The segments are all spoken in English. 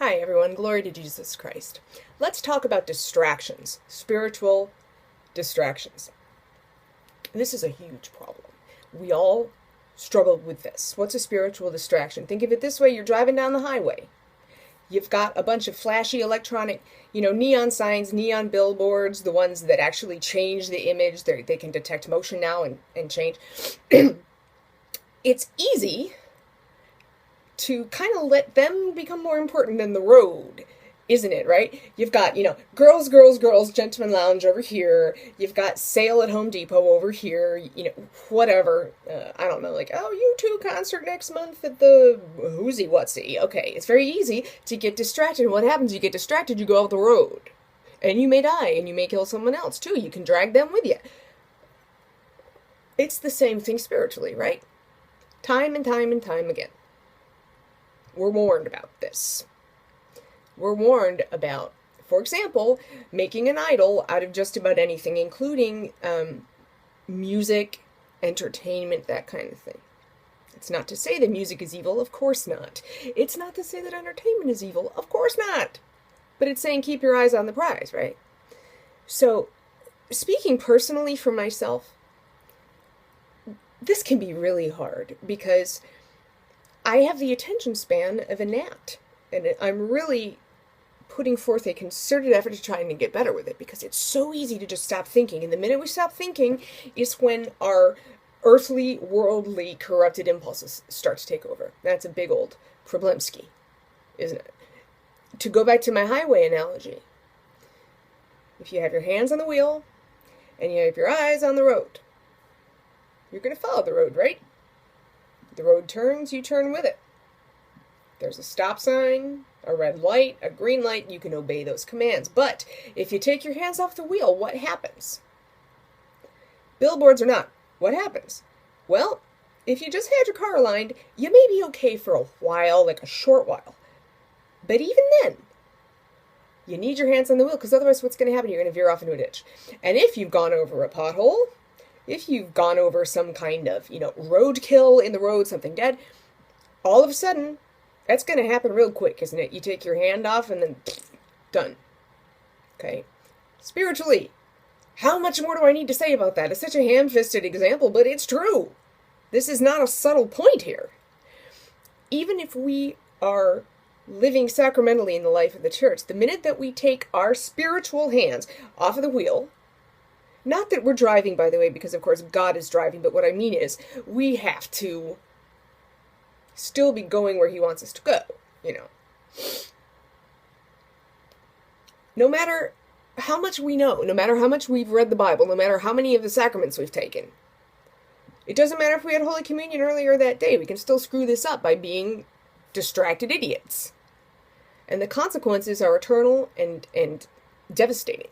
Hi everyone, glory to Jesus Christ. Let's talk about distractions, spiritual distractions. This is a huge problem. We all struggle with this. What's a spiritual distraction? Think of it this way, you're driving down the highway. You've got a bunch of flashy electronic, neon signs, neon billboards, the ones that actually change the image. They can detect motion now and change. It's easy to kind of let them become more important than the road, isn't it, right? You've got, girls, gentlemen lounge over here. You've got sale at Home Depot over here, whatever. I don't know, like, U2 concert next month at the whoozy whatsy. Okay, it's very easy to get distracted. And what happens? You get distracted, you go off the road. And you may die, and you may kill someone else, too. You can drag them with you. It's the same thing spiritually, right? Time and time and time again. We're warned about this. We're warned about, for example, making an idol out of just about anything, including music, entertainment, that kind of thing. It's not to say that music is evil, of course not. It's not to say that entertainment is evil, of course not. But it's saying keep your eyes on the prize, right? So, speaking personally for myself, this can be really hard because I have the attention span of a gnat, and I'm really putting forth a concerted effort to try and get better with it because it's so easy to just stop thinking. And the minute we stop thinking is when our earthly, worldly, corrupted impulses start to take over. That's a big old problemski, isn't it? To go back to my highway analogy, if you have your hands on the wheel and you have your eyes on the road, you're going to follow the road, right? The road turns, you turn with it. There's a stop sign, a red light, a green light, you can obey those commands. But if you take your hands off the wheel, what happens? Billboards or not, what happens? Well, if you just had your car aligned, you may be okay for a while, like a short while. But even then, you need your hands on the wheel, because otherwise what's going to happen? You're going to veer off into a ditch. And if you've gone over a pothole, if you've gone over some kind of, roadkill in the road, something dead, all of a sudden, that's going to happen real quick, isn't it? You take your hand off and then, done. Okay? Spiritually, how much more do I need to say about that? It's such a ham-fisted example, but it's true. This is not a subtle point here. Even if we are living sacramentally in the life of the church, the minute that we take our spiritual hands off of the wheel, not that we're driving, by the way, because of course God is driving, but what I mean is we have to still be going where he wants us to go, No matter how much we know, no matter how much we've read the Bible, no matter how many of the sacraments we've taken, it doesn't matter if we had Holy Communion earlier that day, we can still screw this up by being distracted idiots. And the consequences are eternal and devastating.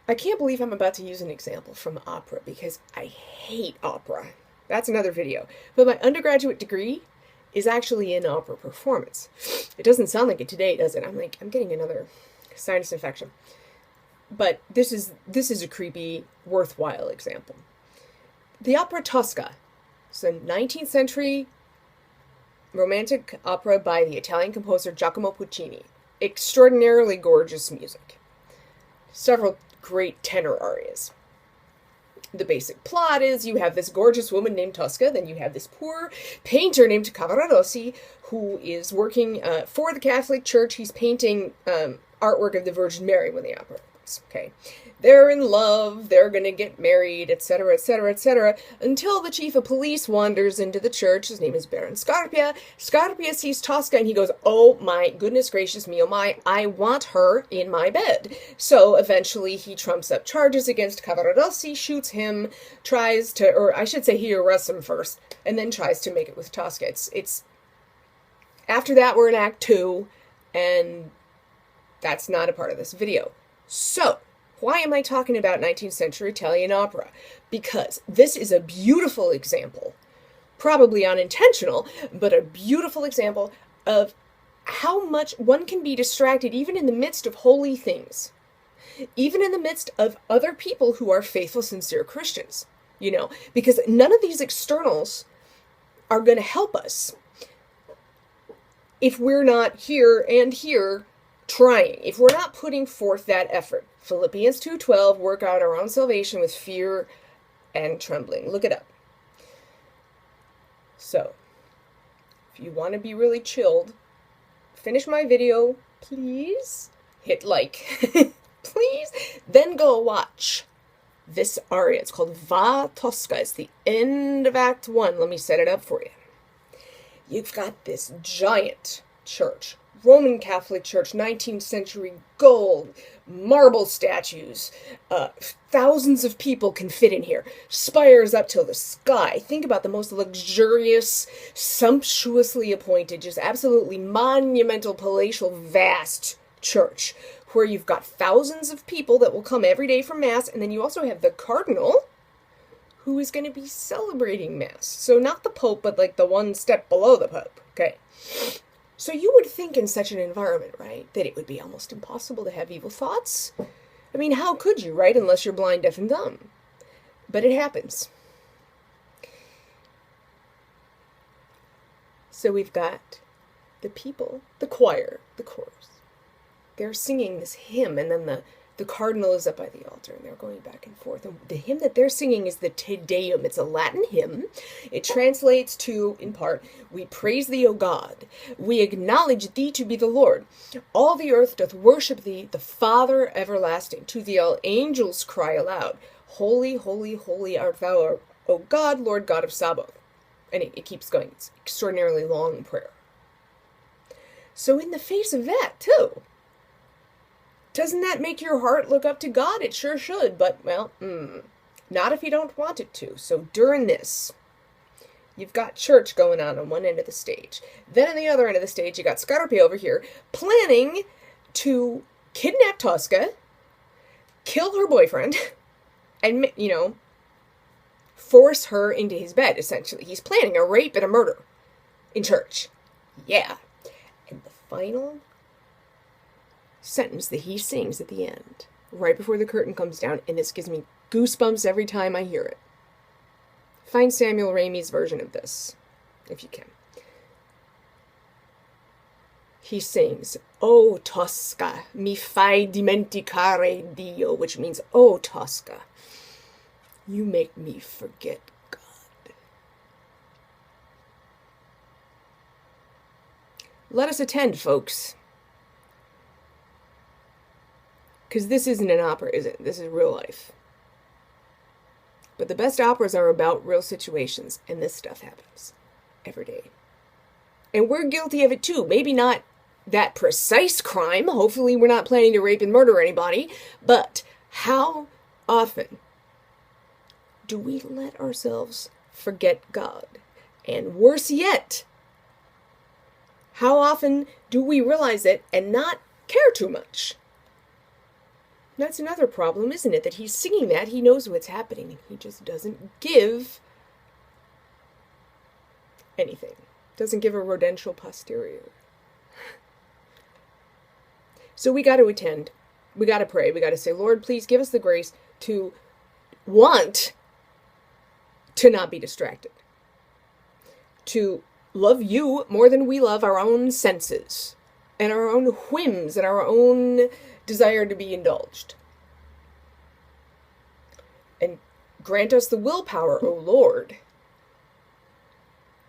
I can't believe I'm about to use an example from opera because I hate opera. That's another video. But my undergraduate degree is actually in opera performance. It doesn't sound like it today, does it? I'm getting another sinus infection. But this is a creepy, worthwhile example. The opera Tosca. It's a 19th century romantic opera by the Italian composer Giacomo Puccini. Extraordinarily gorgeous music. Several great tenor arias. The basic plot is you have this gorgeous woman named Tosca, then you have this poor painter named Cavaradossi who is working for the Catholic Church. He's painting artwork of the Virgin Mary when the opera opens. Okay, they're in love, they're going to get married, etc., etc., etc., until the chief of police wanders into the church. His name is Baron Scarpia. Scarpia sees Tosca and he goes, oh my goodness gracious me, oh my, I want her in my bed. So eventually he trumps up charges against Cavaradossi, shoots him, tries to, or I should say he arrests him first, and then tries to make it with Tosca. It's after that we're in Act 2, and that's not a part of this video. So, why am I talking about 19th century Italian opera? Because this is a beautiful example, probably unintentional, but a beautiful example of how much one can be distracted even in the midst of holy things. Even in the midst of other people who are faithful, sincere Christians. Because none of these externals are going to help us. if we're not here and here trying, if we're not putting forth that effort. Philippians 2:12, work out our own salvation with fear and trembling. Look it up. So, if you want to be really chilled, finish my video, please. Hit like, please. Then go watch this aria. It's called Va Tosca. It's the end of Act 1. Let me set it up for you. You've got this giant church, Roman Catholic Church, 19th century gold, marble statues. Thousands of people can fit in here. Spires up till the sky. Think about the most luxurious, sumptuously appointed, just absolutely monumental, palatial, vast church, where you've got thousands of people that will come every day for Mass, and then you also have the Cardinal, who is going to be celebrating Mass. So not the Pope, but like the one step below the Pope. Okay. So you would think in such an environment, right, that it would be almost impossible to have evil thoughts. I mean, how could you, right, unless you're blind, deaf, and dumb? But it happens. So we've got the people, the choir, the chorus. They're singing this hymn, and then the cardinal is up by the altar, and they're going back and forth. And the hymn that they're singing is the Te Deum. It's a Latin hymn. It translates to, in part, we praise thee, O God. We acknowledge thee to be the Lord. All the earth doth worship thee, the Father everlasting. To thee all angels cry aloud. Holy, holy, holy art thou, O God, Lord God of Sabaoth. And it keeps going. It's an extraordinarily long prayer. So in the face of that, too, doesn't that make your heart look up to God? It sure should, but, well, not if you don't want it to. So during this, you've got church going on one end of the stage. Then on the other end of the stage, you got Scarpe over here planning to kidnap Tosca, kill her boyfriend, and, force her into his bed, essentially. He's planning a rape and a murder in church. Yeah. And the final sentence that he sings at the end, right before the curtain comes down, and this gives me goosebumps every time I hear it. Find Samuel Ramey's version of this, if you can. He sings, O Tosca, mi fai dimenticare Dio, which means, O Tosca, you make me forget God. Let us attend, folks. Because this isn't an opera, is it? This is real life. But the best operas are about real situations, and this stuff happens every day. And we're guilty of it too. Maybe not that precise crime. Hopefully we're not planning to rape and murder anybody. But how often do we let ourselves forget God? And worse yet, how often do we realize it and not care too much? That's another problem, isn't it? That he's singing that, he knows what's happening, and he just doesn't give anything. Doesn't give a rodential posterior. So we got to attend. We got to pray. We got to say, Lord, please give us the grace to want to not be distracted. To love you more than we love our own senses and our own whims and our own desire to be indulged. And grant us the willpower, O Lord,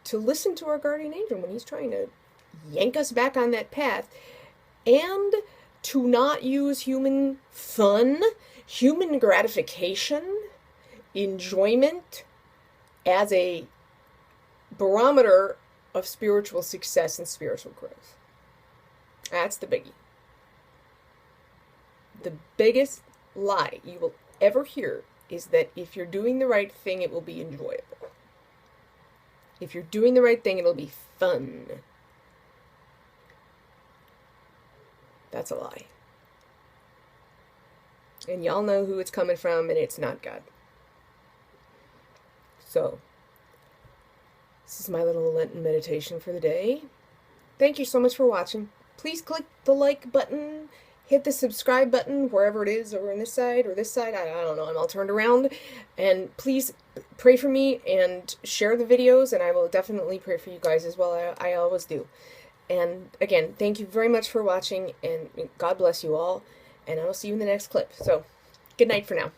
to listen to our guardian angel when he's trying to yank us back on that path, and to not use human fun, human gratification, enjoyment as a barometer of spiritual success and spiritual growth. That's the biggie. The biggest lie you will ever hear is that if you're doing the right thing, it will be enjoyable. If you're doing the right thing, it'll be fun. That's a lie. And y'all know who it's coming from, and it's not God. So, this is my little Lenten meditation for the day. Thank you so much for watching. Please click the like button. Hit the subscribe button wherever it is, over on this side or this side. I don't know. I'm all turned around. And please pray for me and share the videos, and I will definitely pray for you guys as well. I always do. And again, thank you very much for watching, and God bless you all, and I will see you in the next clip. So, good night for now.